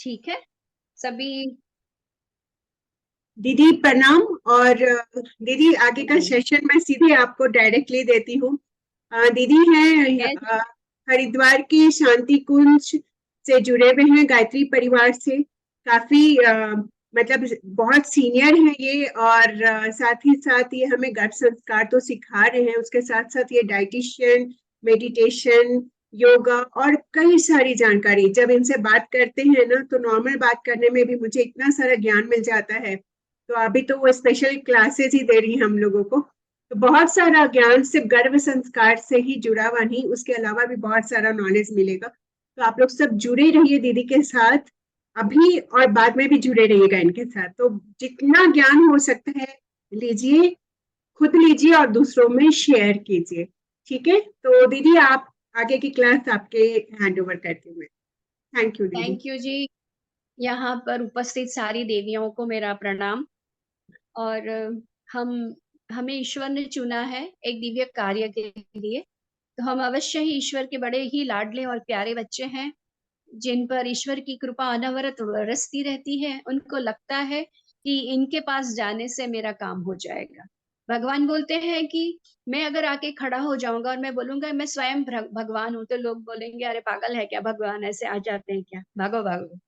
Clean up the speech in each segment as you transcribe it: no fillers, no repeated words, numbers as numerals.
ठीक है सभी। दीदी प्रणाम। और दीदी आगे का सेशन मैं सीधे आपको डायरेक्टली देती हूँ। दीदी हैं है। हरिद्वार की शांति कुंज से जुड़े हुए हैं, गायत्री परिवार से। काफी मतलब बहुत सीनियर हैं ये। और साथ ही साथ ये हमें गट संस्कार तो सिखा रहे हैं, उसके साथ साथ ये डाइटिशियन, मेडिटेशन, योगा और कई सारी जानकारी। जब इनसे बात करते हैं ना, तो नॉर्मल बात करने में भी मुझे इतना सारा ज्ञान मिल जाता है। तो अभी तो वो स्पेशल क्लासेस ही दे रही हैं हम लोगों को। तो बहुत सारा ज्ञान सिर्फ गर्भ संस्कार से ही जुड़ा हुआ नहीं, उसके अलावा भी बहुत सारा नॉलेज मिलेगा। तो आप लोग सब जुड़े रहिए दीदी के साथ, अभी और बाद में भी जुड़े रहिएगा इनके साथ। तो जितना ज्ञान हो सकता है लीजिए, खुद लीजिए और दूसरों में शेयर कीजिए। ठीक है, तो दीदी आप आगे की क्लास आपके हैंड ओवर करते हुए। थैंक यू दीदी। थैंक यू जी। यहाँ पर उपस्थित सारी देवियों को मेरा प्रणाम। और हम हमें ईश्वर ने चुना है एक दिव्य कार्य के लिए। तो हम अवश्य ही ईश्वर के बड़े ही लाडले और प्यारे बच्चे हैं, जिन पर ईश्वर की कृपा अनवरत बरसती रहती है। उनको लगता है कि इनके पास जाने से मेरा काम हो जाएगा। भगवान बोलते हैं कि मैं अगर आके खड़ा हो जाऊंगा और मैं बोलूंगा मैं स्वयं भगवान हूं, तो लोग बोलेंगे अरे पागल है क्या, भगवान ऐसे आ जाते हैं क्या, भागो भागो।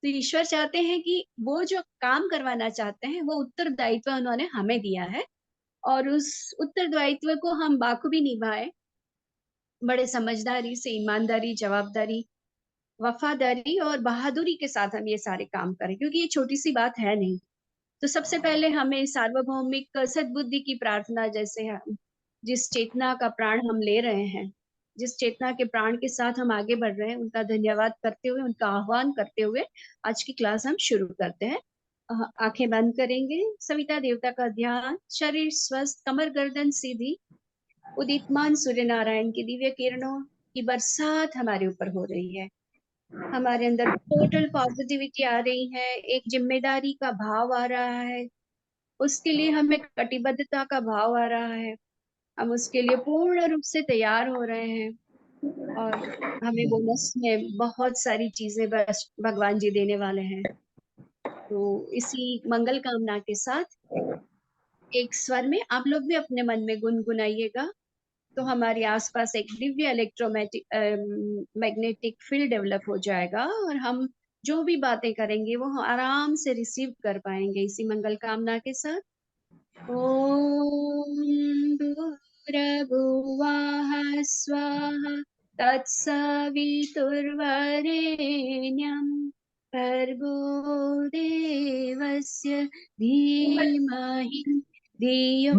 तो ईश्वर चाहते हैं कि वो जो काम करवाना चाहते हैं वो उत्तरदायित्व उन्होंने हमें दिया है, और उस उत्तरदायित्व को हम बाखूबी निभाए, बड़े समझदारी से, ईमानदारी, जवाबदारी, वफादारी और बहादुरी के साथ हम ये सारे काम करें, क्योंकि ये छोटी सी बात है नहीं। तो सबसे पहले हमें सार्वभौमिक सद्बुद्धि की प्रार्थना, जैसे हम जिस चेतना का प्राण हम ले रहे हैं, जिस चेतना के प्राण के साथ हम आगे बढ़ रहे हैं, उनका धन्यवाद करते हुए, उनका आह्वान करते हुए आज की क्लास हम शुरू करते हैं। आंखें बंद करेंगे, सविता देवता का ध्यान, शरीर स्वस्थ, कमर गर्दन सीधी, उदितमान सूर्य नारायण की दिव्य किरणों की बरसात हमारे ऊपर हो रही है। हमारे अंदर टोटल पॉजिटिविटी आ रही है, एक जिम्मेदारी का भाव आ रहा है, उसके लिए हमें कटिबद्धता का भाव आ रहा है। हम उसके लिए पूर्ण रूप से तैयार हो रहे हैं। और हमें बोनस में बहुत सारी चीजें बस भगवान जी देने वाले हैं। तो इसी मंगल कामना के साथ एक स्वर में आप लोग भी अपने मन में गुनगुनाइएगा। तो हमारे आसपास एक दिव्य इलेक्ट्रोमैटिक मैग्नेटिक फील्ड डेवलप हो जाएगा, और हम जो भी बातें करेंगे वो हम आराम से रिसीव कर पाएंगे, इसी मंगल कामना के साथ। ओम भूर्भुवः स्वाहा तत्सवितुर्वरेण्यं भर्गो देवस्य धीमहि धियो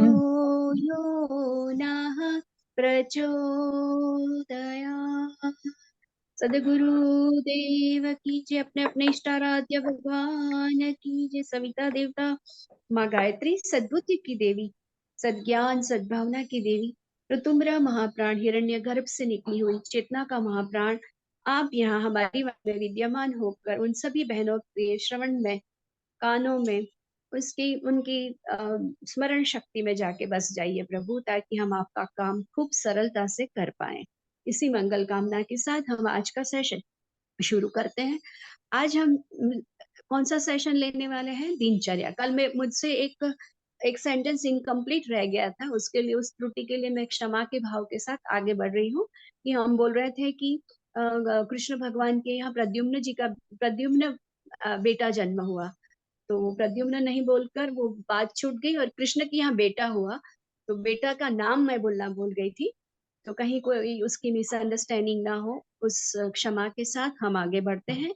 यो नः प्रचोदयात्। सदगुरुदेव की जय। अपने अपने इष्टाराध्य भगवान की जय। सविता देवता, माँ गायत्री सद्बुद्धि की देवी, सद्ज्ञान सद्भावना की देवी, ऋतुम्बरा महाप्राण, हिरण्य गर्भ से निकली हुई चेतना का महाप्राण, आप यहाँ हमारी वाणी में विद्यमान होकर उन सभी बहनों के श्रवण में, कानों में, उसकी उनकी स्मरण शक्ति में जाके बस जाइए प्रभु, ताकि हम आपका काम खूब सरलता से कर पाए। इसी मंगल कामना के साथ हम आज का सेशन शुरू करते हैं। आज हम कौन सा सेशन लेने वाले हैं? दिनचर्या। कल में मुझसे एक एक सेंटेंस इनकम्प्लीट रह गया था, उसके लिए, उस त्रुटि के लिए मैं क्षमा के भाव के साथ आगे बढ़ रही हूँ। कि हम बोल रहे थे कि कृष्ण भगवान के यहाँ प्रद्युम्न जी का, प्रद्युम्न बेटा जन्म हुआ। तो प्रद्युम्न नहीं बोलकर वो बात छूट गई, और कृष्ण के यहाँ बेटा हुआ, तो बेटा का नाम मैं बोलना भूल गई थी। तो कहीं कोई उसकी मिसअंडरस्टैंडिंग ना हो, उस क्षमा के साथ हम आगे बढ़ते हैं।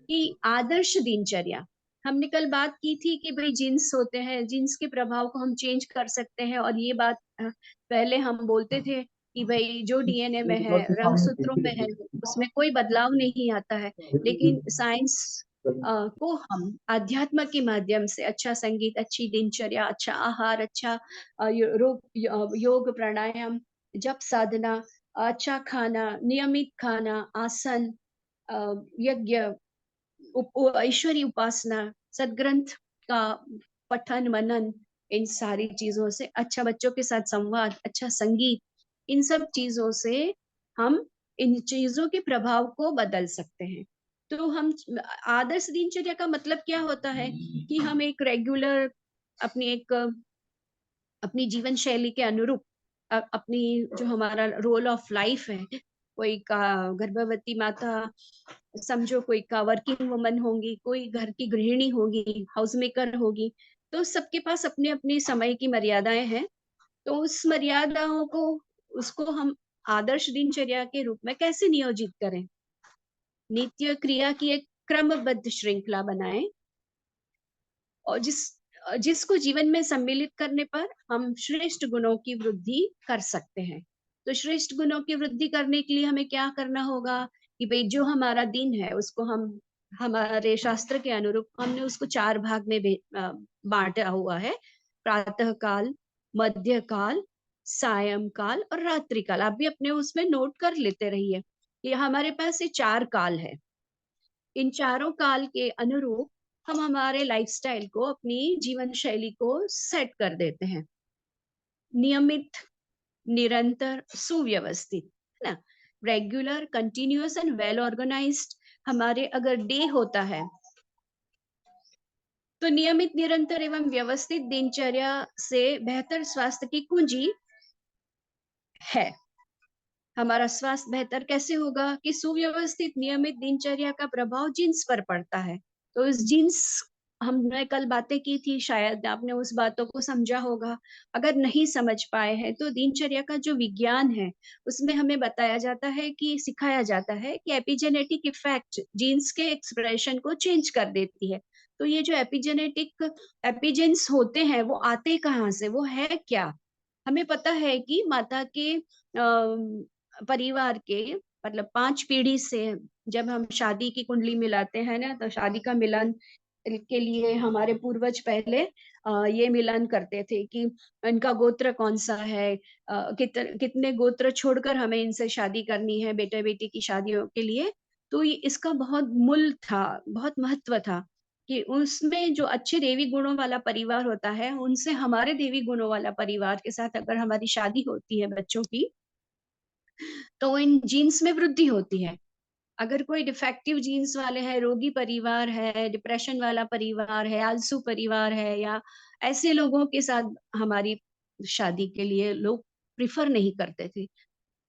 कि आदर्श दिनचर्या, हमने कल बात की थी कि भाई जीन्स होते हैं, जीन्स के प्रभाव को हम चेंज कर सकते हैं, और ये बात पहले हम बोलते थे कि भाई जो डीएनए में है, रंग सूत्रों में है, उसमें कोई बदलाव नहीं आता है। लेकिन साइंस को हम अध्यात्म के माध्यम से अच्छा संगीत, अच्छी दिनचर्या, अच्छा आहार, अच्छा योग प्राणायाम, जप साधना, अच्छा खाना, नियमित खाना, आसन, यज्ञ, ईश्वरी उपासना, सदग्रंथ का पठन मनन, इन सारी चीजों से, अच्छा बच्चों के साथ संवाद, अच्छा संगीत, इन सब चीजों से हम इन चीजों के प्रभाव को बदल सकते हैं। तो हम आदर्श दिनचर्या का मतलब क्या होता है कि हम एक रेगुलर अपनी एक अपनी जीवन शैली के अनुरूप अपनी जो हमारा रोल ऑफ लाइफ है, कोई का गर्भवती माता समझो, कोई का वर्किंग वुमन होंगी, कोई घर की गृहिणी होगी, हाउस मेकर होगी, तो सबके पास अपने अपने समय की मर्यादाएं हैं। तो उस मर्यादाओं को, उसको हम आदर्श दिनचर्या के रूप में कैसे नियोजित करें, नित्य क्रिया की एक क्रमबद्ध श्रृंखला बनाएं, और जिसको जीवन में सम्मिलित करने पर हम श्रेष्ठ गुणों की वृद्धि कर सकते हैं। तो श्रेष्ठ गुणों की वृद्धि करने के लिए हमें क्या करना होगा कि भाई जो हमारा दिन है उसको हम, हमारे शास्त्र के अनुरूप हमने उसको 4 भाग में बांटा हुआ है। प्रातः काल, मध्य काल, सायं काल और रात्रि काल। आप भी अपने उसमें नोट कर लेते रहिए। ये हमारे पास ये 4 काल है। इन चारों काल के अनुरूप हम हमारे लाइफस्टाइल को, अपनी जीवन शैली को सेट कर देते हैं। नियमित, निरंतर, सुव्यवस्थित, है ना, regular, continuous and well organised. हमारे अगर डे होता है तो नियमित, निरंतर एवं व्यवस्थित दिनचर्या से बेहतर स्वास्थ्य की कुंजी है। हमारा स्वास्थ्य बेहतर कैसे होगा कि सुव्यवस्थित नियमित दिनचर्या का प्रभाव जीन्स पर पड़ता है। तो इस जीन्स, हमने कल बातें की थी, शायद आपने उस बातों को समझा होगा। अगर नहीं समझ पाए हैं तो दिनचर्या का जो विज्ञान है उसमें हमें बताया जाता है कि, सिखाया जाता है कि एपिजेनेटिक इफेक्ट जीन्स के एक्सप्रेशन को चेंज कर देती है। तो ये जो एपिजेनेटिक एपिजेन्स होते हैं वो आते कहाँ से, वो है क्या? हमें पता है कि माता के परिवार के, मतलब 5 पीढ़ी से जब हम शादी की कुंडली मिलाते हैं ना, तो शादी का मिलन के लिए हमारे पूर्वज पहले ये मिलन करते थे कि इनका गोत्र कौन सा है, कितने गोत्र छोड़कर हमें इनसे शादी करनी है बेटे बेटी की शादियों के लिए। तो इसका बहुत मूल था, बहुत महत्व था कि उसमें जो अच्छे देवी गुणों वाला परिवार होता है उनसे हमारे देवी गुणों वाला परिवार के साथ अगर हमारी शादी होती है बच्चों की, तो इन जीन्स में वृद्धि होती है। अगर कोई डिफेक्टिव जीन्स वाले हैं, रोगी परिवार है, डिप्रेशन वाला परिवार है, आलसू परिवार है, या ऐसे लोगों के साथ हमारी शादी के लिए लोग प्रिफर नहीं करते थे।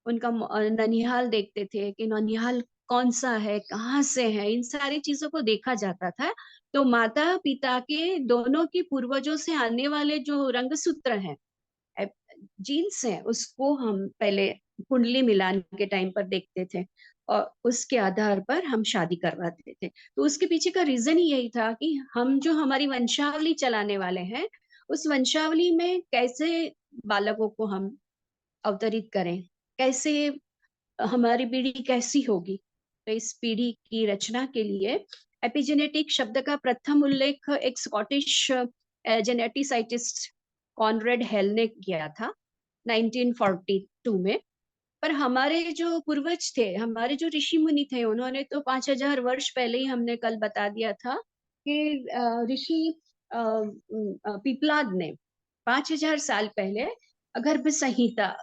उनका ननिहाल देखते थे कि ननिहाल कौन सा है, कहाँ से है, इन सारी चीजों को देखा जाता था। तो माता पिता के दोनों के पूर्वजों से आने वाले जो रंगसूत्र हैं, जीन्स है, उसको हम पहले कुंडली मिलान के टाइम पर देखते थे और उसके आधार पर हम शादी करवाते थे। तो उसके पीछे का रीजन ही यही था कि हम जो हमारी वंशावली चलाने वाले हैं, उस वंशावली में कैसे बालकों को हम अवतरित करें, कैसे हमारी पीढ़ी कैसी होगी। तो इस पीढ़ी की रचना के लिए एपिजेनेटिक शब्द का प्रथम उल्लेख एक स्कॉटिश जेनेटिसाइटिस्ट कॉनरेड हेल ने किया था 1942 में। पर हमारे जो पूर्वज थे, हमारे जो ऋषि मुनि थे, उन्होंने तो 5000 वर्ष पहले ही, हमने कल बता दिया था कि ऋषि पिपलाद ने 5000 साल पहले अगर्भ संहिता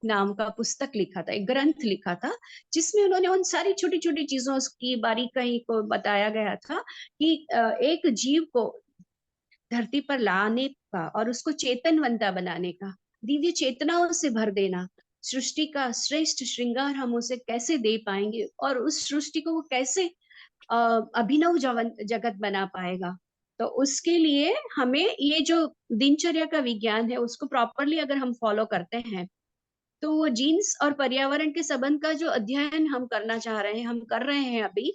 नाम का पुस्तक लिखा था, एक ग्रंथ लिखा था, जिसमें उन्होंने उन सारी छोटी छोटी चीजों की बारीकी को बताया गया था कि एक जीव को धरती पर लाने का और उसको चेतनवंता बनाने का, दिव्य चेतनाओं से भर देना, सृष्टि का श्रेष्ठ श्रृंगार हम उसे कैसे दे पाएंगे और उस सृष्टि को वो कैसे अभिनव जगत बना पाएगा। तो उसके लिए हमें ये जो दिनचर्या का विज्ञान है उसको प्रॉपरली अगर हम फॉलो करते हैं, तो वो जीन्स और पर्यावरण के संबंध का जो अध्ययन हम करना चाह रहे हैं, हम कर रहे हैं अभी।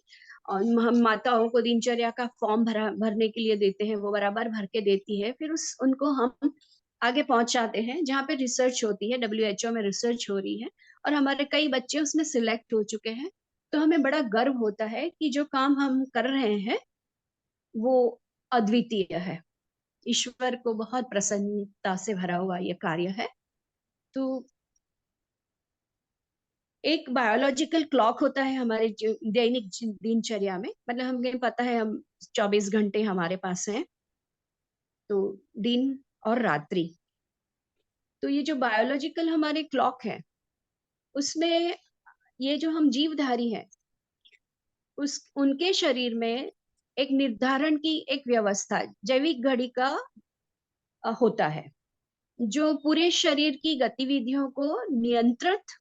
और हम माताओं को दिनचर्या का फॉर्म भरने के लिए देते हैं, वो बराबर भर के देती है, फिर उस उनको हम आगे पहुंचाते हैं जहाँ पे रिसर्च होती है, WHO में रिसर्च हो रही है, और हमारे कई बच्चे उसमें सिलेक्ट हो चुके हैं। तो हमें बड़ा गर्व होता है कि जो काम हम कर रहे हैं वो अद्वितीय है, ईश्वर को बहुत प्रसन्नता से भरा हुआ ये कार्य है। तो एक बायोलॉजिकल क्लॉक होता है हमारे दैनिक दिनचर्या में, मतलब हमें पता है हम 24 घंटे हमारे पास हैं, तो दिन और रात्रि। तो ये जो बायोलॉजिकल हमारे क्लॉक है उसमें ये जो हम जीवधारी हैं, उनके शरीर में एक निर्धारण की एक व्यवस्था, जैविक घड़ी का होता है, जो पूरे शरीर की गतिविधियों को नियंत्रित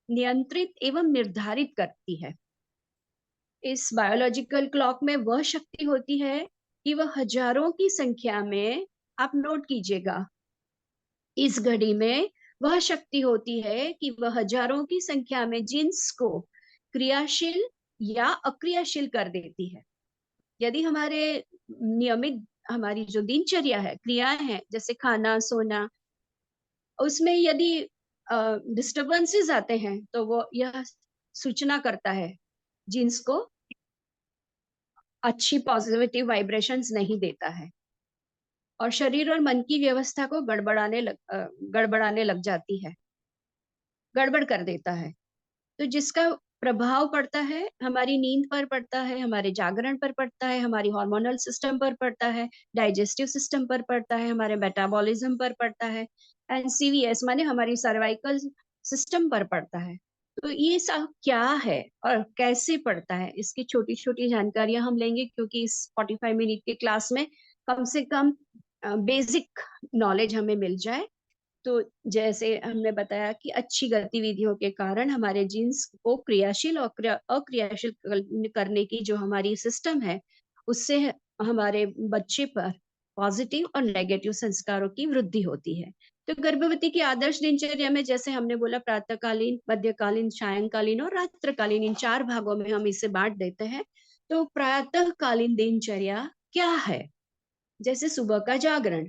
नियंत्रित एवं निर्धारित करती है। इस बायोलॉजिकल क्लॉक में वह शक्ति होती है कि वह हजारों की संख्या में, आप नोट कीजिएगा, इस घड़ी में वह शक्ति होती है कि वह हजारों की संख्या में जीन्स को क्रियाशील या अक्रियाशील कर देती है। यदि हमारे नियमित, हमारी जो दिनचर्या है, क्रियाएं हैं, जैसे खाना सोना, उसमें यदि डिस्टरबेंसेस आते हैं तो वो यह सूचना करता है जीन्स को, अच्छी पॉजिटिव वाइब्रेशंस नहीं देता है और शरीर और मन की व्यवस्था को गड़बड़ाने लग जाती है, गड़बड़ कर देता है। तो जिसका प्रभाव पड़ता है हमारी नींद पर, पड़ता है हमारे जागरण पर, पड़ता है हमारी हार्मोनल सिस्टम पर, पड़ता है डाइजेस्टिव सिस्टम पर, पड़ता है हमारे मेटाबॉलिज्म पर, पड़ता है एंड सीवीएस माने हमारी सर्वाइकल सिस्टम पर पड़ता है। तो ये सब क्या है और कैसे पड़ता है, इसकी छोटी छोटी जानकारियां हम लेंगे, क्योंकि इस 45 मिनट के क्लास में कम से कम बेसिक नॉलेज हमें मिल जाए। तो जैसे हमने बताया कि अच्छी गतिविधियों के कारण हमारे जीन्स को क्रियाशील और अक्रियाशील करने की जो हमारी सिस्टम है, उससे हमारे बच्चे पर पॉजिटिव और नेगेटिव संस्कारों की वृद्धि होती है। तो गर्भवती की आदर्श दिनचर्या में, जैसे हमने बोला, प्रातःकालीन, मध्यकालीन, सायंकालीन और रात्रकालीन, इन 4 भागों में हम इसे बांट देते हैं। तो प्रातःकालीन दिनचर्या क्या है? जैसे सुबह का जागरण।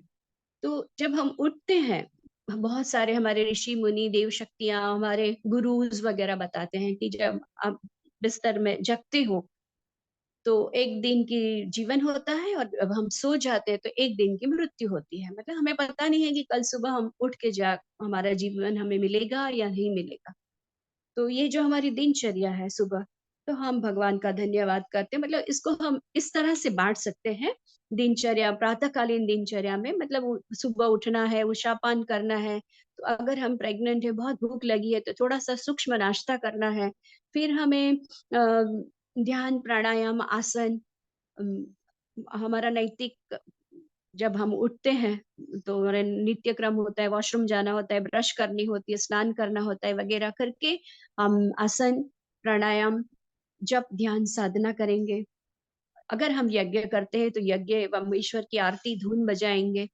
तो जब हम उठते हैं, बहुत सारे हमारे ऋषि मुनि देव शक्तियां, हमारे गुरुज वगैरह बताते हैं कि जब आप बिस्तर में जगते हो तो एक दिन की जीवन होता है, और जब हम सो जाते हैं तो एक दिन की मृत्यु होती है। मतलब हमें पता नहीं है कि कल सुबह हम उठ के जा हमारा जीवन हमें मिलेगा या नहीं मिलेगा। तो ये जो हमारी दिनचर्या है सुबह, तो हम भगवान का धन्यवाद करते हैं। मतलब इसको हम इस तरह से बांट सकते हैं दिनचर्या, प्रातःकालीन दिनचर्या में, मतलब सुबह उठना है, उषापान करना है, तो अगर हम प्रेग्नेंट है, बहुत भूख लगी है, तो थोड़ा सा सूक्ष्म नाश्ता करना है। फिर हमें ध्यान, प्राणायाम, आसन, हमारा नैतिक, जब हम उठते हैं तो हमारे नित्य क्रम होता है, वॉशरूम जाना होता है, ब्रश करनी होती है, स्नान करना होता है वगैरह करके हम आसन, प्राणायाम, जप, ध्यान, साधना करेंगे। अगर हम यज्ञ करते हैं तो यज्ञ एवं ईश्वर की आरती धून बजाएंगे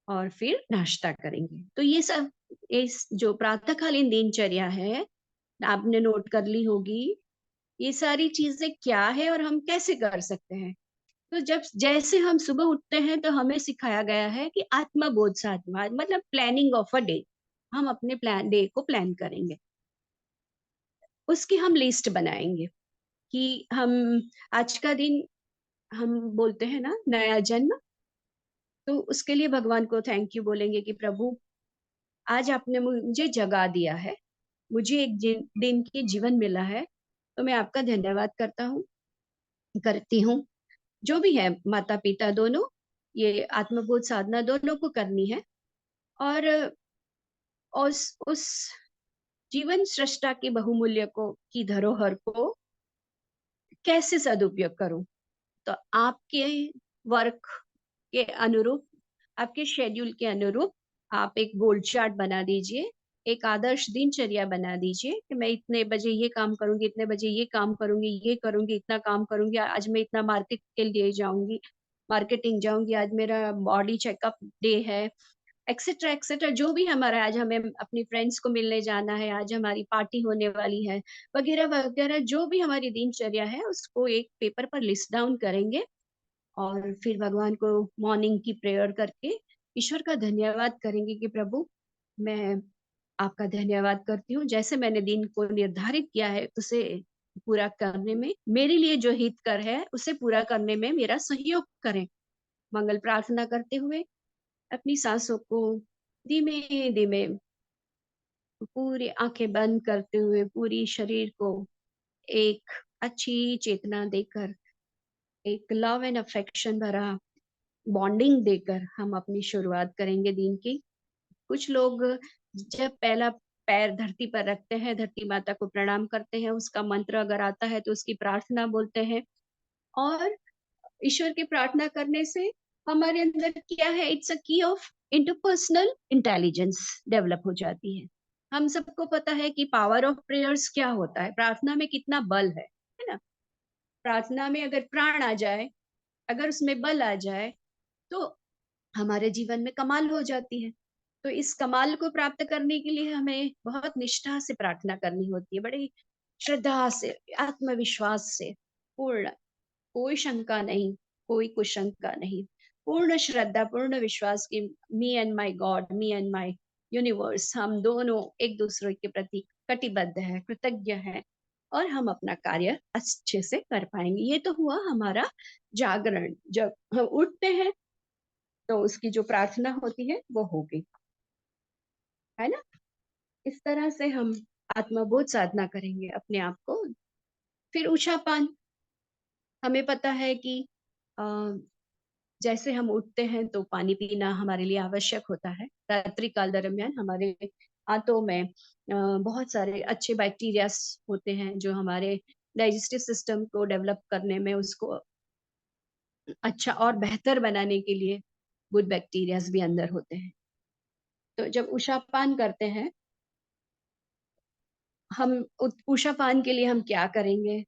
और फिर नाश्ता करेंगे। तो ये सब इस जो प्रातःकालीन दिनचर्या है, आपने नोट कर ली होगी। ये सारी चीजें क्या है और हम कैसे कर सकते हैं? तो जब जैसे हम सुबह उठते हैं तो हमें सिखाया गया है कि आत्मा बोध साधना, मतलब प्लानिंग ऑफ अ डे, हम अपने प्लान डे को प्लान करेंगे, उसकी हम लिस्ट बनाएंगे कि हम आज का दिन, हम बोलते हैं ना नया जन्म, तो उसके लिए भगवान को थैंक यू बोलेंगे कि प्रभु, आज आपने मुझे जगा दिया है, मुझे एक दिन की जीवन मिला है, तो मैं आपका धन्यवाद करती हूँ। जो भी है, माता पिता दोनों, ये आत्मबोध साधना दोनों को करनी है। और उस जीवन सृष्टा की बहुमूल्य को की धरोहर को कैसे सदुपयोग करूं? तो आपके वर्क के अनुरूप, आपके शेड्यूल के अनुरूप आप एक गोल चार्ट बना दीजिए, एक आदर्श दिनचर्या बना दीजिए कि मैं इतने बजे ये काम करूंगी, इतने बजे ये काम करूंगी, ये करूंगी, इतना काम करूंगी, आज मैं इतना मार्केट के लिए जाऊंगी, मार्केटिंग जाऊंगी, आज मेरा बॉडी चेकअप डे है, एक्सेट्रा एक्सेट्रा। जो भी हमारा, आज हमें अपनी फ्रेंड्स को मिलने जाना है, आज हमारी पार्टी होने वाली है, वगैरह वगैरह, जो भी हमारी दिनचर्या है उसको एक पेपर पर लिस्ट डाउन करेंगे। और फिर भगवान को मॉर्निंग की प्रेयर करके ईश्वर का धन्यवाद करेंगे कि प्रभु, मैं आपका धन्यवाद करती हूँ, जैसे मैंने दिन को निर्धारित किया है उसे पूरा करने में, मेरे लिए जो हितकर है उसे पूरा करने में मेरा सहयोग करें। मंगल प्रार्थना करते हुए अपनी सांसों को धीमे धीमे, पूरी आंखें बंद करते हुए, पूरी शरीर को एक अच्छी चेतना देकर, एक लव एंड अफेक्शन भरा बॉन्डिंग देकर हम अपनी शुरुआत करेंगे दिन की। कुछ लोग जब पहला पैर धरती पर रखते हैं, धरती माता को प्रणाम करते हैं, उसका मंत्र अगर आता है तो उसकी प्रार्थना बोलते हैं। और ईश्वर की प्रार्थना करने से हमारे अंदर क्या है, इट्स अ की ऑफ इंटरपर्सनल इंटेलिजेंस डेवलप हो जाती है। हम सबको पता है कि पावर ऑफ प्रेयर्स क्या होता है, प्रार्थना में कितना बल है ना। प्रार्थना में अगर प्राण आ जाए, अगर उसमें बल आ जाए, तो हमारे जीवन में कमाल हो जाती है। तो इस कमाल को प्राप्त करने के लिए हमें बहुत निष्ठा से प्रार्थना करनी होती है, बड़ी श्रद्धा से, आत्मविश्वास से पूर्ण, कोई शंका नहीं, कोई कुशंका नहीं, पूर्ण श्रद्धा, पूर्ण विश्वास की me and my God, me and my universe, हम दोनों एक दूसरे के प्रति कटिबद्ध है, कृतज्ञ है, और हम अपना कार्य अच्छे से कर पाएंगे। ये तो हुआ हमारा जागरण। जब हम उठते हैं तो उसकी जो प्रार्थना होती है वो होगी, है ना। इस तरह से हम आत्मबोध साधना करेंगे अपने आप को। फिर उषापान, हमें पता है कि अ, जैसे हम उठते हैं तो पानी पीना हमारे लिए आवश्यक होता है। रात्रि काल दरमियान हमारे आंतों में बहुत सारे अच्छे बैक्टीरियास होते हैं जो हमारे डाइजेस्टिव सिस्टम को डेवलप करने में, उसको अच्छा और बेहतर बनाने के लिए गुड बैक्टीरियाज भी अंदर होते हैं। तो जब उषापान करते हैं हम, उषापान के लिए हम क्या करेंगे,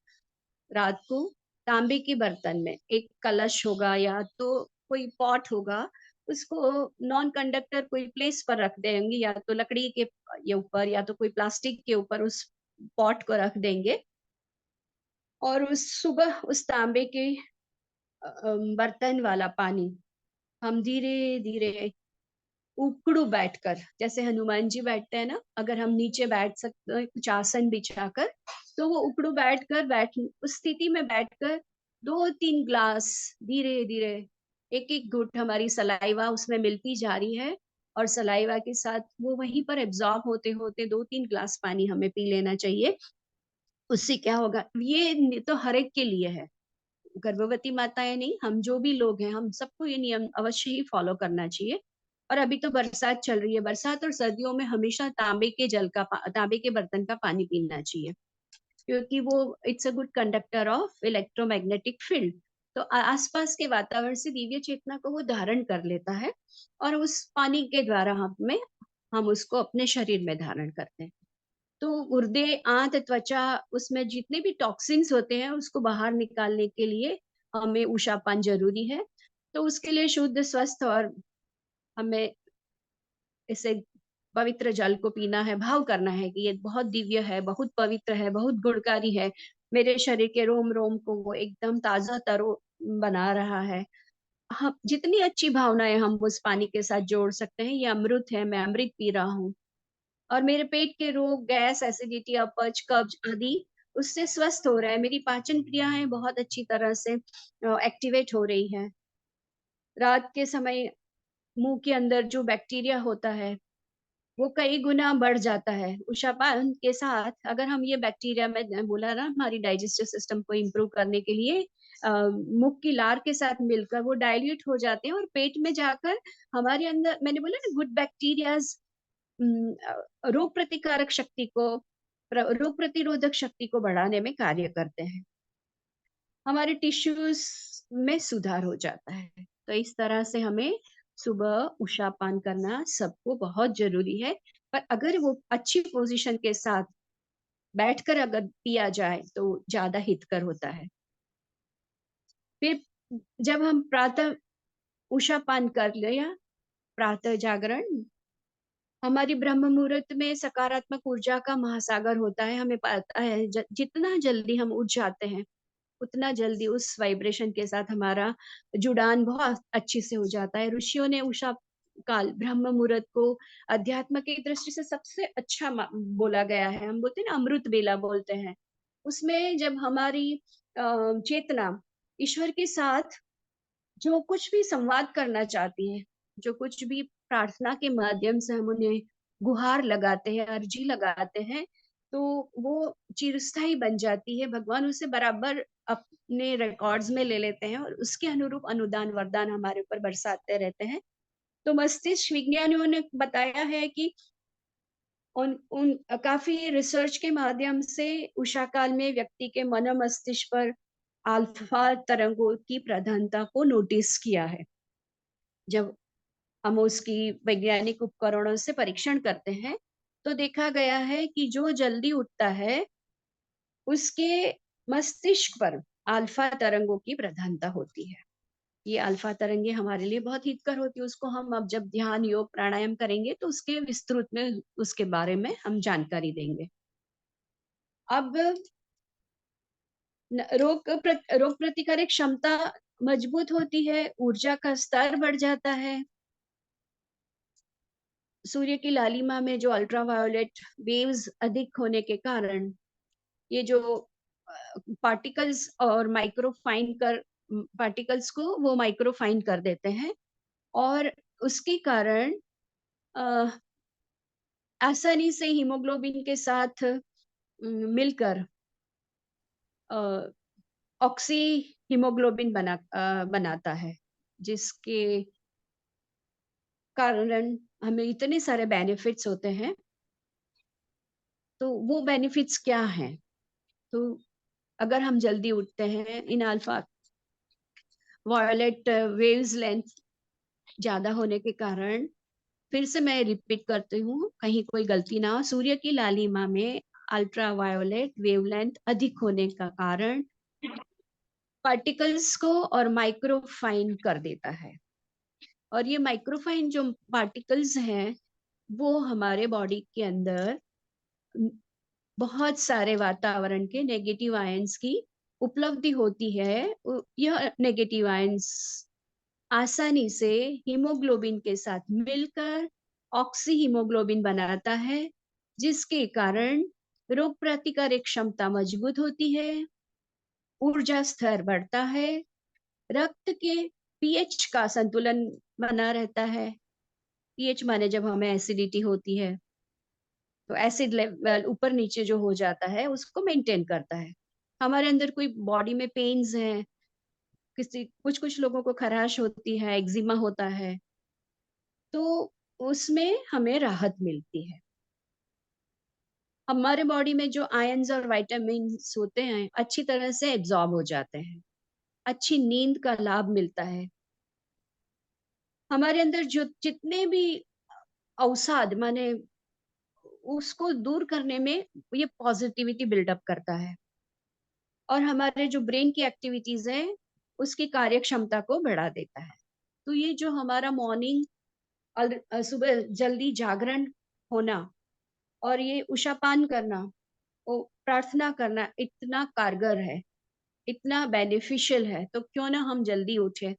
रात को तांबे के बर्तन में एक कलश होगा या तो कोई पॉट होगा, उसको नॉन कंडक्टर कोई प्लेस पर रख देंगे, या तो लकड़ी के ये ऊपर या तो कोई प्लास्टिक के ऊपर उस पॉट को रख देंगे। और उस सुबह उस तांबे के बर्तन वाला पानी हम धीरे धीरे उकड़ू बैठकर, जैसे हनुमान जी बैठते हैं ना, अगर हम नीचे बैठ सकते हैं कुछ आसन बिछाकर, तो वो उकड़ू बैठ उस स्थिति में बैठकर 2-3 ग्लास धीरे धीरे, एक एक घुट हमारी सलाइवा उसमें मिलती जा रही है, और सलाइवा के साथ वो वहीं पर एब्जॉर्ब होते होते 2-3 ग्लास पानी हमें पी लेना चाहिए। उससे क्या होगा, ये तो हर एक के लिए है, गर्भवती माताएं नहीं, हम जो भी लोग हैं, हम सबको ये नियम अवश्य ही फॉलो करना चाहिए। और अभी तो बरसात चल रही है, बरसात और सर्दियों में हमेशा तांबे के बर्तन का पानी पीना चाहिए, क्योंकि वो it's a good conductor of electromagnetic field. तो आसपास के वातावरण से दिव्य चेतना को वो धारण कर लेता है, और उस पानी के द्वारा हम उसको अपने शरीर में धारण करते हैं। तो गुर्दे, आंत, त्वचा, उसमें जितने भी टॉक्सिन्स होते हैं उसको बाहर निकालने के लिए हमें उषापान जरूरी है। तो उसके लिए शुद्ध, स्वस्थ और हमें इसे पवित्र जल को पीना है, भाव करना है कि ये बहुत दिव्य है, बहुत पवित्र है, बहुत गुणकारी है, मेरे शरीर के रोम रोम को वो एकदम ताजा तरो बना रहा है। हम जितनी अच्छी भावनाएं हम उस पानी के साथ जोड़ सकते हैं, ये अमृत है, मैं अमृत पी रहा हूँ, और मेरे पेट के रोग, गैस, एसिडिटी, अपच, कब्ज आदि उससे स्वस्थ हो रहा है, मेरी पाचन क्रियाएं बहुत अच्छी तरह से एक्टिवेट हो रही है। रात के समय मुंह के अंदर जो बैक्टीरिया होता है वो कई गुना बढ़ जाता है। उषापान के साथ अगर हम ये बैक्टीरिया, मैं बोला ना, हमारी डाइजेस्टिव सिस्टम को इम्प्रूव करने के लिए मुख की लार के साथ मिलकर वो डाइल्यूट हो जाते हैं, और पेट में जाकर हमारे अंदर, मैंने बोला ना, गुड बैक्टीरियाज रोग प्रतिकारक शक्ति को, रोग प्रतिरोधक शक्ति को बढ़ाने में कार्य करते हैं, हमारे टिश्यूज में सुधार हो जाता है। तो इस तरह से हमें सुबह उषापान करना सबको बहुत जरूरी है, पर अगर वो अच्छी पोजीशन के साथ बैठकर अगर पिया जाए तो ज्यादा हितकर होता है। फिर जब हम प्रातः उषापान कर लिया, प्रातः जागरण, हमारी ब्रह्म मुहूर्त में सकारात्मक ऊर्जा का महासागर होता है। हमें पता है जितना जल्दी हम उठ जाते हैं उतना जल्दी उस वाइब्रेशन के साथ हमारा जुड़ान बहुत अच्छी से हो जाता है। ऋषियों ने उषा काल, ब्रह्म मुहूर्त को अध्यात्म की दृष्टि से सबसे अच्छा बोला गया है। हम बोलते हैं ना, अमृत बेला बोलते हैं। उसमें जब हमारी चेतना ईश्वर के साथ जो कुछ भी संवाद करना चाहती है, जो कुछ भी प्रार्थना के माध्यम से हम उन्हें गुहार लगाते हैं, अर्जी लगाते हैं, तो वो चिरस्थायी बन जाती है। भगवान उसे बराबर अपने रिकॉर्ड्स में ले लेते हैं और उसके अनुरूप अनुदान वरदान हमारे ऊपर बरसाते रहते हैं। तो मस्तिष्क विज्ञानियों ने बताया है कि उन उन काफ़ी रिसर्च के माध्यम से उषा काल में व्यक्ति के मन मस्तिष्क पर अल्फा तरंगों की प्रधानता को नोटिस किया है। जब हम उसकी वैज्ञानिक उपकरणों से परीक्षण करते हैं, तो देखा गया है कि जो जल्दी उठता है, उसके मस्तिष्क पर अल्फा तरंगों की प्रधानता होती है। ये अल्फा तरंगे हमारे लिए बहुत हितकर होती है, उसको हम अब जब ध्यान, योग, प्राणायाम करेंगे तो उसके विस्तृत में उसके बारे में हम जानकारी देंगे। अब रोग प्रतिकारक क्षमता मजबूत होती है, ऊर्जा का स्तर बढ़ जाता है। सूर्य की लालिमा में जो अल्ट्रावायोलेट वेव्स अधिक होने के कारण ये जो पार्टिकल्स और माइक्रोफाइन कर पार्टिकल्स को वो माइक्रोफाइन कर देते हैं, और उसके कारण अ, आसानी से हीमोग्लोबिन के साथ मिलकर ऑक्सी हीमोग्लोबिन बनाता है, जिसके कारण हमें इतने सारे बेनिफिट्स होते हैं। तो वो बेनिफिट्स क्या हैं? तो अगर हम जल्दी उठते हैं, इन अल्फा वायलेट वेव्स लेंथ ज्यादा होने के कारण, फिर से मैं रिपीट करती हूँ, कहीं कोई गलती ना हो, सूर्य की लालिमा में अल्ट्रा वायोलेट वेवलेंथ अधिक होने का कारण पार्टिकल्स को और माइक्रोफाइन कर देता है। और ये माइक्रोफाइन जो पार्टिकल्स हैं, वो हमारे बॉडी के अंदर बहुत सारे वातावरण के नेगेटिव आयंस की उपलब्धि होती है। यह नेगेटिव आयंस आसानी से हीमोग्लोबिन के साथ मिलकर ऑक्सी हीमोग्लोबिन बनाता है, जिसके कारण रोग प्रतिकारक क्षमता मजबूत होती है, ऊर्जा स्तर बढ़ता है, रक्त के पीएच का संतुलन बना रहता है। पीएच माने जब हमें एसिडिटी होती है, तो एसिड लेवल ऊपर नीचे जो हो जाता है उसको मेंटेन करता है। हमारे अंदर कोई बॉडी में पेन्स हैं, किसी कुछ कुछ लोगों को खराश होती है, एक्जिमा होता है, तो उसमें हमें राहत मिलती है। हमारे बॉडी में जो आयंस और विटामिन्स होते हैं अच्छी तरह से एब्जॉर्ब हो जाते हैं, अच्छी नींद का लाभ मिलता है। हमारे अंदर जो जितने भी अवसाद माने उसको दूर करने में ये पॉजिटिविटी बिल्डअप करता है, और हमारे जो ब्रेन की एक्टिविटीज है उसकी कार्य क्षमता को बढ़ा देता है। तो ये जो हमारा मॉर्निंग सुबह जल्दी जागरण होना और ये उषापान करना, वो प्रार्थना करना इतना कारगर है, इतना बेनिफिशियल है, तो क्यों ना हम जल्दी उठे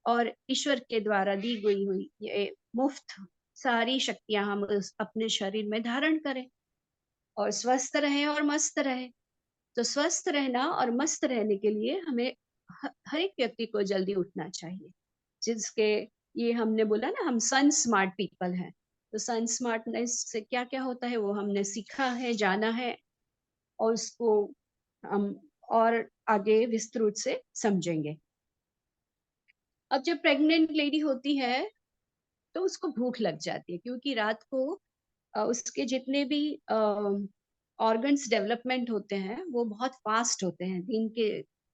और ईश्वर के द्वारा दी गई हुई ये मुफ्त सारी शक्तियां हम अपने शरीर में धारण करें और स्वस्थ रहें और मस्त रहें। तो स्वस्थ रहना और मस्त रहने के लिए हमें हर एक व्यक्ति को जल्दी उठना चाहिए, जिसके ये हमने बोला ना, हम सन स्मार्ट पीपल हैं। तो सन स्मार्टनेस से क्या क्या होता है वो हमने सीखा है, जाना है, और उसको हम और आगे विस्तृत से समझेंगे। अब जब प्रेग्नेंट लेडी होती है तो उसको भूख लग जाती है, क्योंकि रात को उसके जितने भी ऑर्गन्स डेवलपमेंट होते हैं वो बहुत फास्ट होते हैं, दिन के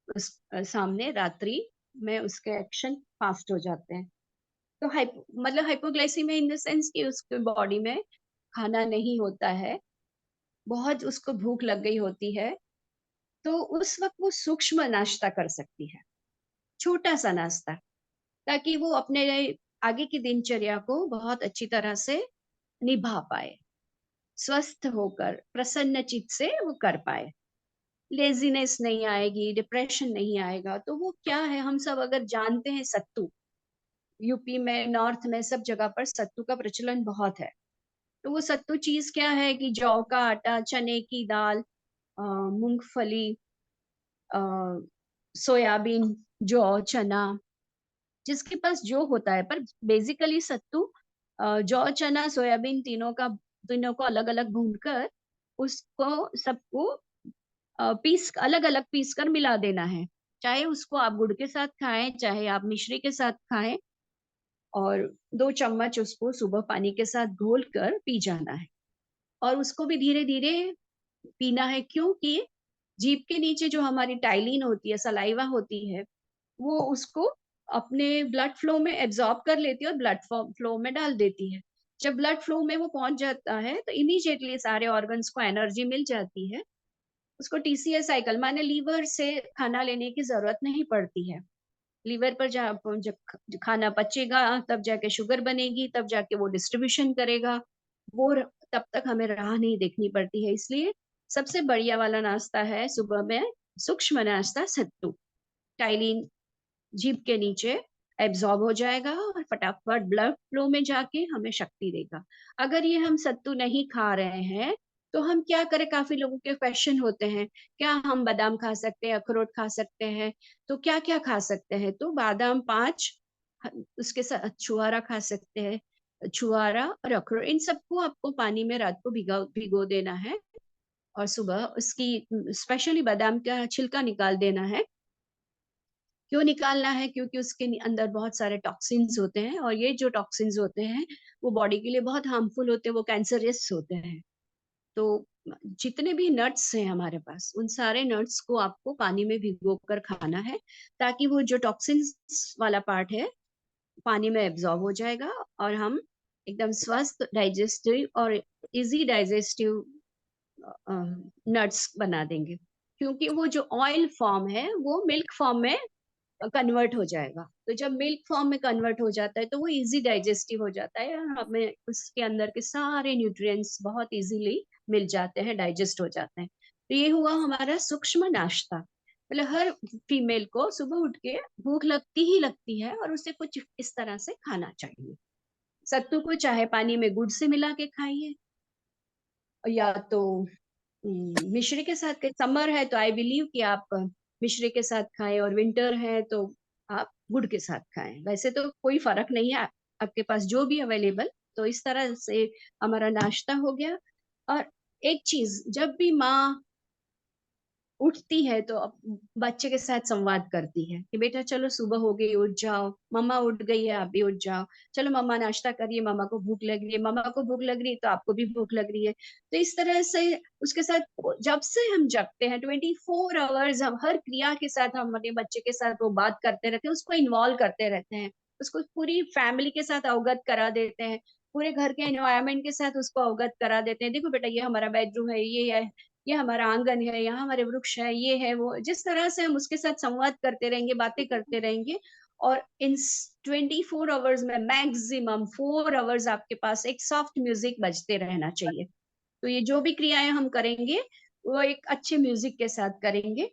उस सामने रात्रि में उसके एक्शन फास्ट हो जाते हैं। तो मतलब हाइपोग्लाइसीमिया इन द सेंस कि उसके बॉडी में खाना नहीं होता है, बहुत उसको भूख लग गई होती है, तो उस वक्त वो सूक्ष्म नाश्ता कर सकती है, छोटा सा नाश्ता, ताकि वो अपने आगे की दिनचर्या को बहुत अच्छी तरह से निभा पाए, स्वस्थ होकर प्रसन्न चित्त से वो कर पाए, लेजीनेस नहीं आएगी, डिप्रेशन नहीं आएगा। तो वो क्या है, हम सब अगर जानते हैं सत्तू, यूपी में, नॉर्थ में, सब जगह पर सत्तू का प्रचलन बहुत है। तो वो सत्तू चीज क्या है कि जौ का आटा, चने की दाल, मूंगफली, अ, सोयाबीन, जौ, चना, जिसके पास जो होता है, पर बेसिकली सत्तू जौ, चना, सोयाबीन, तीनों को अलग अलग भूनकर उसको सबको पीस अलग अलग पीस कर मिला देना है। चाहे उसको आप गुड़ के साथ खाएं, चाहे आप मिश्री के साथ खाएं, और 2 चम्मच उसको सुबह पानी के साथ घोल कर पी जाना है। और उसको भी धीरे धीरे पीना है, क्योंकि जीभ के नीचे जो हमारी टाइलिन होती है, सलाइवा होती है, वो उसको अपने ब्लड फ्लो में एब्जॉर्ब कर लेती है और ब्लड फ्लो में डाल देती है। जब ब्लड फ्लो में वो पहुंच जाता है तो इमीडिएटली सारे ऑर्गन्स को एनर्जी मिल जाती है। उसको टीसीएस साइकिल, माने लीवर से खाना लेने की जरूरत नहीं पड़ती है। लीवर पर जब खाना पचेगा तब जाके शुगर बनेगी, तब जाके वो डिस्ट्रीब्यूशन करेगा। तब तक हमें राह नहीं देखनी पड़ती है। इसलिए सबसे बढ़िया वाला नाश्ता है सुबह में सूक्ष्म नाश्ता सत्तू। टाइलिन जीभ के नीचे एब्जॉर्ब हो जाएगा और फटाफट ब्लड फ्लो में जाके हमें शक्ति देगा। अगर ये हम सत्तू नहीं खा रहे हैं तो हम क्या करें? काफी लोगों के क्वेश्चन होते हैं, क्या हम बादाम खा सकते हैं, अखरोट खा सकते हैं? तो क्या क्या खा सकते हैं? तो बादाम 5, उसके साथ छुआरा खा सकते हैं। छुआरा और अखरोट, इन सबको आपको पानी में रात को भिगो भिगो देना है और सुबह उसकी स्पेशली बादाम का छिलका निकाल देना है। क्यों निकालना है? क्योंकि उसके अंदर बहुत सारे टॉक्सिन्स होते हैं और ये जो टॉक्सिन्स होते हैं वो बॉडी के लिए बहुत हार्मफुल होते हैं, वो कैंसरियस होते हैं। तो जितने भी नट्स हैं हमारे पास, उन सारे नट्स को आपको पानी में भिगो कर खाना है, ताकि वो जो टॉक्सिन्स वाला पार्ट है पानी में एब्जॉर्ब हो जाएगा और हम एकदम स्वस्थ, डाइजेस्टिव और इजी डाइजेस्टिव नट्स बना देंगे। क्योंकि वो जो ऑयल फॉर्म है वो मिल्क फॉर्म में कन्वर्ट हो जाएगा। तो जब मिल्क फॉर्म में कन्वर्ट हो जाता है तो वो इजी डाइजेस्टिव हो जाता है और हमें उसके अंदर के सारे न्यूट्रिएंट्स बहुत इजीली मिल जाते हैं, डाइजेस्ट हो जाते हैं। तो ये हुआ हमारा सूक्ष्म नाश्ता। मतलब हर फीमेल को सुबह उठ के भूख लगती ही लगती है और उसे कुछ इस तरह से खाना चाहिए। सत्तू को चाहे पानी में गुड़ से मिला के खाइए, या तो मिश्री के साथ। समर है तो आई बिलीव कि आप मिश्री के साथ खाएं, और विंटर है तो आप गुड़ के साथ खाएं। वैसे तो कोई फर्क नहीं है, आपके पास जो भी अवेलेबल। तो इस तरह से हमारा नाश्ता हो गया। और एक चीज, जब भी माँ उठती है तो बच्चे के साथ संवाद करती है कि बेटा चलो सुबह हो गई, उठ जाओ, मम्मा उठ गई है, आप भी उठ जाओ, चलो मम्मा नाश्ता करिए, मम्मा को भूख लग रही है, मम्मा को भूख लग रही है तो आपको भी भूख लग रही है। तो इस तरह से उसके साथ जब से हम जगते हैं 24 आवर्स हम हर क्रिया के साथ हम अपने बच्चे के साथ वो बात करते रहते हैं, उसको इन्वॉल्व करते रहते हैं, उसको पूरी फैमिली के साथ अवगत करा देते हैं, पूरे घर के एनवायरमेंट के साथ उसको अवगत करा देते हैं। देखो बेटा ये हमारा बेडरूम है, ये है, ये हमारा आंगन है, यहाँ हमारे वृक्ष है, ये है वो। जिस तरह से हम उसके साथ संवाद करते रहेंगे, बातें करते रहेंगे, और इन 24 आवर्स में मैक्सिमम 4 आवर्स आपके पास एक सॉफ्ट म्यूजिक बजते रहना चाहिए। तो ये जो भी क्रियाएं हम करेंगे वो एक अच्छे म्यूजिक के साथ करेंगे।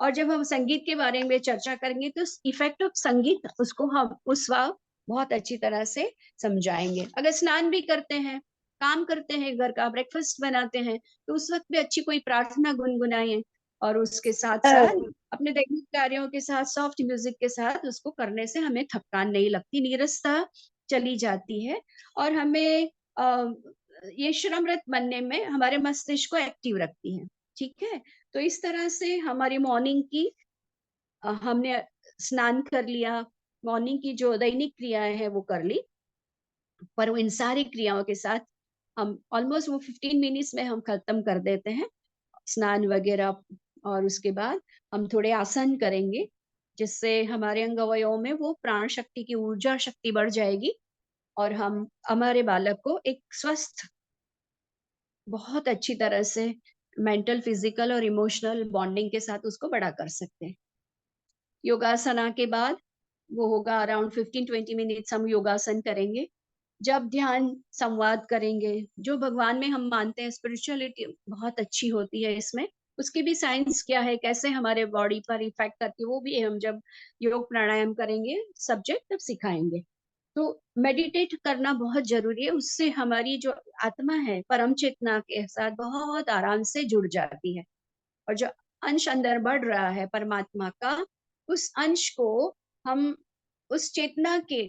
और जब हम संगीत के बारे में चर्चा करेंगे तो इफेक्ट ऑफ संगीत उसको हम उस वक्त बहुत अच्छी तरह से समझाएंगे। अगर स्नान भी करते हैं, काम करते हैं, घर का ब्रेकफास्ट बनाते हैं, तो उस वक्त भी अच्छी कोई प्रार्थना गुनगुनाएं। और उसके साथ साथ अपने दैनिक कार्यों के साथ सॉफ्ट म्यूजिक के साथ उसको करने से हमें थकान नहीं लगती, नीरसता चली जाती है। और हमें ये श्रमरत बनने में हमारे मस्तिष्क को एक्टिव रखती है। ठीक है। तो इस तरह से हमारी मॉर्निंग की हमने स्नान कर लिया, मॉर्निंग की जो दैनिक क्रियाएं हैं वो कर ली। पर वो इन सारी क्रियाओं के साथ हम ऑलमोस्ट वो 15 मिनट्स में हम खत्म कर देते हैं स्नान वगैरह। और उसके बाद हम थोड़े आसन करेंगे, जिससे हमारे अंग अवयवों में वो प्राण शक्ति की ऊर्जा शक्ति बढ़ जाएगी और हम हमारे बालक को एक स्वस्थ, बहुत अच्छी तरह से मेंटल, फिजिकल और इमोशनल बॉन्डिंग के साथ उसको बड़ा कर सकते हैं। योगासना के बाद वो होगा अराउंड 15-20 मिनट्स हम योगासन करेंगे। जब ध्यान संवाद करेंगे, जो भगवान में हम मानते हैं, स्पिरिचुअलिटी बहुत अच्छी होती है इसमें। उसकी भी साइंस क्या है, कैसे हमारे बॉडी पर इफेक्ट करती है, वो भी हम जब योग प्राणायाम करेंगे सब्जेक्ट तब सिखाएंगे। तो मेडिटेट करना बहुत जरूरी है, उससे हमारी जो आत्मा है परम चेतना के साथ बहुत आराम से जुड़ जाती है। और जो अंश अंदर बढ़ रहा है परमात्मा का, उस अंश को हम उस चेतना के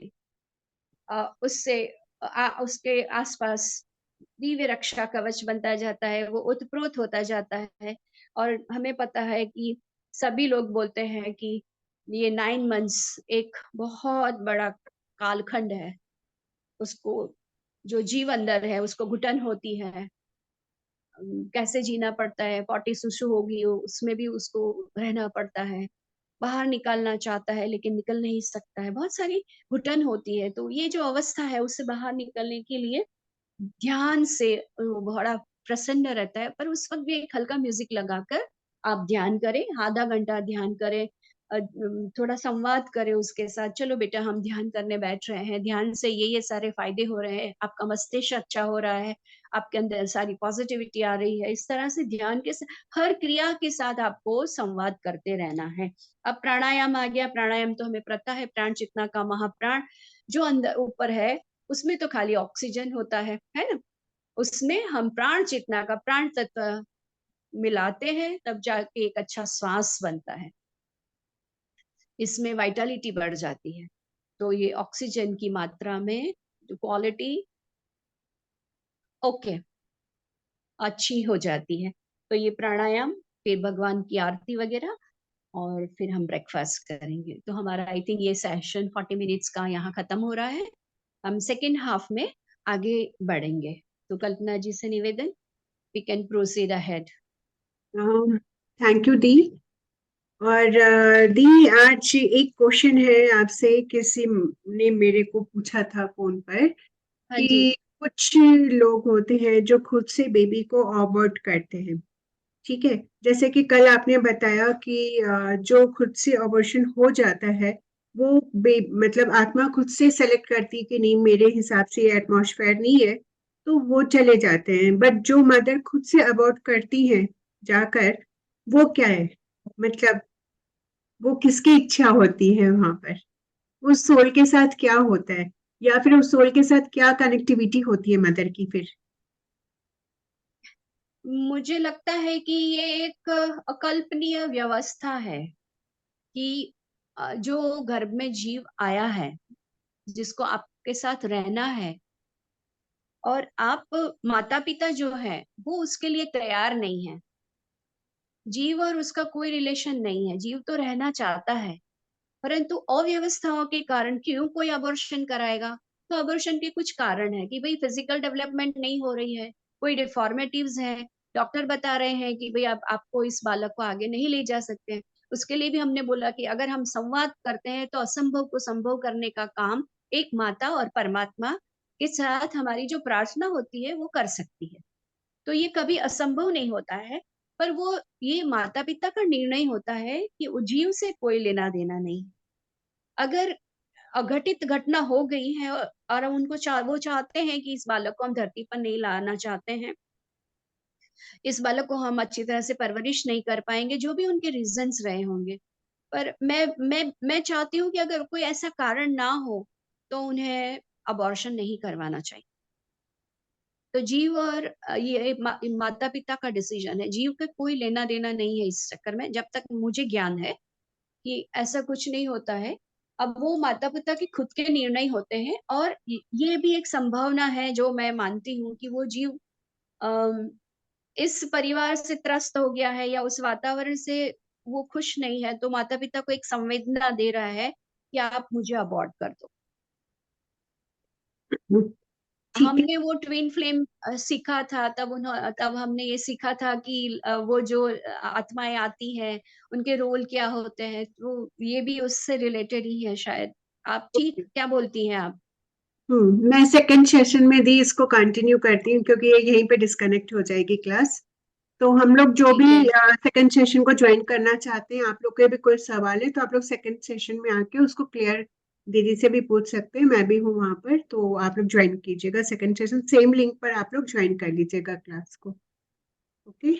उससे उसके आसपास दिव्य रक्षा कवच बनता जाता है, वो उत्प्रोत होता जाता है। और हमें पता है कि सभी लोग बोलते हैं कि ये 9 मंथ्स एक बहुत बड़ा कालखंड है, उसको जो जीव अंदर है उसको घुटन होती है, कैसे जीना पड़ता है, पॉटी सुसु होगी उसमें भी उसको रहना पड़ता है, बाहर निकालना चाहता है लेकिन निकल नहीं सकता है, बहुत सारी घुटन होती है। तो ये जो अवस्था है उससे बाहर निकलने के लिए ध्यान से वो बड़ा प्रसन्न रहता है। पर उस वक्त भी एक हल्का म्यूजिक लगाकर आप ध्यान करें, आधा घंटा ध्यान करें, थोड़ा संवाद करें उसके साथ, चलो बेटा हम ध्यान करने बैठ रहे हैं, ध्यान से ये सारे फायदे हो रहे हैं, आपका मस्तिष्क अच्छा हो रहा है, आपके अंदर सारी पॉजिटिविटी आ रही है। इस तरह से ध्यान के हर क्रिया के साथ आपको संवाद करते रहना है। अब प्राणायाम आ गया। प्राणायाम तो हमें पता है, प्राण चेतना का महाप्राण जो अंदर ऊपर है उसमें तो खाली ऑक्सीजन होता है ना। उसमें हम प्राण चेतना का प्राण तत्व मिलाते हैं, तब जाके एक अच्छा श्वास बनता है, इसमें वाइटलिटी बढ़ जाती है। तो ये ऑक्सीजन की मात्रा में जो क्वालिटी ओके अच्छी हो जाती है। तो ये प्राणायाम, फिर भगवान की आरती वगैरह, और फिर हम ब्रेकफास्ट करेंगे। तो हमारा आई थिंक ये सेशन 40 मिनट्स का यहाँ खत्म हो रहा है। हम सेकेंड हाफ में आगे बढ़ेंगे। तो कल्पना जी से निवेदन, we can proceed ahead. Thank you दी। और दी, आज एक क्वेश्चन है आपसे, किसी ने मेरे को पूछा था फोन पर हाँ जी। कि कुछ लोग होते हैं जो खुद से बेबी को अबॉर्ट करते हैं। ठीक है, जैसे कि कल आपने बताया कि जो खुद से अबॉर्शन हो जाता है वो मतलब आत्मा खुद से सेलेक्ट करती है कि नहीं, मेरे हिसाब से ये एटमॉस्फेयर नहीं है, तो वो चले जाते हैं। बट जो मदर खुद से अबॉर्ट करती है जाकर, वो क्या है, मतलब वो किसकी इच्छा होती है वहां पर, उस सोल के साथ क्या होता है, या फिर उस सोल के साथ क्या कनेक्टिविटी होती है मदर की फिर? मुझे लगता है कि ये एक अकल्पनीय व्यवस्था है कि जो गर्भ में जीव आया है, जिसको आपके साथ रहना है, और आप माता पिता जो है वो उसके लिए तैयार नहीं है। जीव और उसका कोई रिलेशन नहीं है, जीव तो रहना चाहता है, परंतु अव्यवस्थाओं के कारण क्यों कोई अबॉर्शन कराएगा? तो अबॉर्शन के कुछ कारण है कि भाई फिजिकल डेवलपमेंट नहीं हो रही है, कोई डिफॉर्मेटिव्स है, डॉक्टर बता रहे हैं कि भाई आप आपको इस बालक को आगे नहीं ले जा सकते। उसके लिए भी हमने बोला कि अगर हम संवाद करते हैं तो असंभव को संभव करने का काम एक माता और परमात्मा के साथ हमारी जो प्रार्थना होती है वो कर सकती है। तो ये कभी असंभव नहीं होता है, पर वो ये माता पिता का निर्णय होता है कि जीव से कोई लेना देना नहीं। अगर अघटित घटना हो गई है और उनको वो चाहते हैं कि इस बालक को हम धरती पर नहीं लाना चाहते हैं, इस बालक को हम अच्छी तरह से परवरिश नहीं कर पाएंगे, जो भी उनके रीजंस रहे होंगे, पर मैं चाहती हूँ कि अगर कोई ऐसा कारण ना हो तो उन्हें अबॉर्शन नहीं करवाना चाहिए। तो जीव और ये माता पिता का डिसीजन है, जीव का कोई लेना देना नहीं है इस चक्कर में, जब तक मुझे ज्ञान है कि ऐसा कुछ नहीं होता है। अब वो माता पिता के खुद के निर्णय होते हैं, और ये भी एक संभावना है जो मैं मानती हूँ कि वो जीव अम, इस परिवार से त्रस्त हो गया है या उस वातावरण से वो खुश नहीं है, तो माता पिता को एक संवेदना दे रहा है कि आप मुझे अबॉर्ट कर दो। ठीक है। हमने वो ट्विन फ्लेम सीखा था, तब हमने ये सीखा था कि वो जो आत्माएं आती हैं उनके रोल क्या होते हैं, तो ये भी उससे रिलेटेड ही है शायद। आप ठीक क्या बोलती हैं आप? मैं सेकंड सेशन में दी इसको कंटिन्यू करती हूँ, क्योंकि ये यहीं पे डिस्कनेक्ट हो जाएगी क्लास। तो हम लोग जो भी ठीक है। सेकंड सेशन को ज्वाइन करना चाहते हैं, आप लोग के भी कोई सवाल है तो आप लोग सेकंड सेशन में आके उसको क्लियर दीदी से भी पूछ सकते हैं, मैं भी हूँ वहां पर, तो आप लोग ज्वाइन कीजिएगा सेकंड सेशन, सेम लिंक पर आप लोग ज्वाइन कर लीजिएगा क्लास को। ओके।